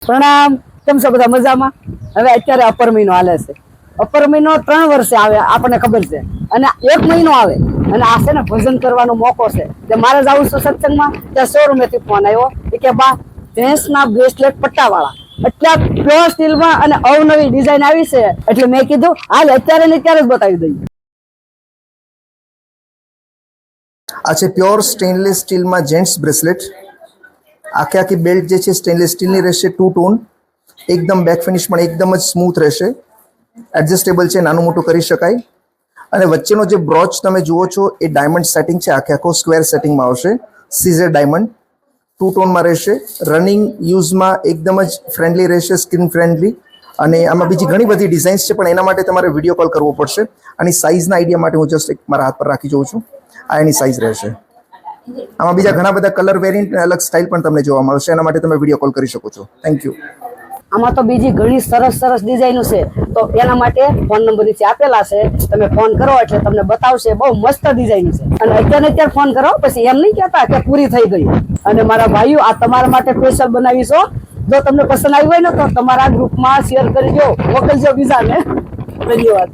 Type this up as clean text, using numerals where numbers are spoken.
પ્રણામ, કેમ છો બધા મજામાં? હવે અત્યારે અપર મહિનો હાલે છે. અપર મહિનો 3 વર્ષે આવે આપણને ખબર છે, અને 1 મહિનો આવે અને આ છે ને ભજન કરવાનો મોકો છે. તે મારે જવું છે સત્સંગમાં, ત્યાં શોરૂમેથી ફોન આવ્યો કે બા જેન્ટ્સના બ્રેસલેટ પટ્ટાવાળા એટલા પ્યોર સ્ટીલમાં અને અવનવી ડિઝાઇન આવી છે, એટલે મેં કીધું હાલ અત્યારે ને ત્યારે જ બતાવી દઈએ. આ છે પ્યોર સ્ટેનલેસ સ્ટીલમાં જેન્ટ્સ બ્રેસલેટ. આખી બેલ્ટ જે છે સ્ટેનલેસ સ્ટીલની રહેશે, 2 ટોન, એકદમ બેક ફિનિશ પણ એકદમ જ સ્મૂથ રહેશે, એડજસ્ટેબલ છે, નાનું મોટું કરી શકાય. અને વચ્ચેનો જે બ્રોચ તમે જુઓ છો એ ડાયમંડ સેટિંગ છે, આખો સ્ક્વેર સેટિંગમાં આવશે, સીઝર ડાયમંડ 2 ટોનમાં રહેશે. રનિંગ યુઝમાં એકદમ જ ફ્રેન્ડલી રહેશે, સ્કિન ફ્રેન્ડલી. અને આમાં બીજી ઘણી બધી ડિઝાઇન્સ છે, પણ એના માટે તમારે વિડીયો કોલ કરવો પડશે. આની સાઇઝના આઈડિયા માટે હું જસ્ટ એક મારા હાથ પર રાખી જોઉં છું. આ એની સાઇઝ રહેશે. આમાં બીજા ઘણા બધા કલર વેરિયન્ટ અને અલગ સ્ટાઇલ પણ તમને જોવા મળશે, એના માટે તમે વિડીયો કોલ કરી શકો છો. Thank you. આમાં તો બીજી ઘણી સરસ સરસ ડિઝાઇનો છે, તો એના માટે ફોન નંબર નીચે આપેલા છે, તમે ફોન કરો એટલે તમને બતાવશે. બહુ મસ્ત ડિઝાઇન છે, અને અત્યારે ફોન કરો, પછી એમ નહીં કહેતા કે પૂરી થઈ ગઈ. અને મારા ભાઈઓ, આ તમારા માટે સ્પેશિયલ બનાવીશો. જો તમને પસંદ આવી હોય ને તો તમારા ગ્રુપમાં શેર કરજો, મોકલજો બીજાને. ધન્યવાદ.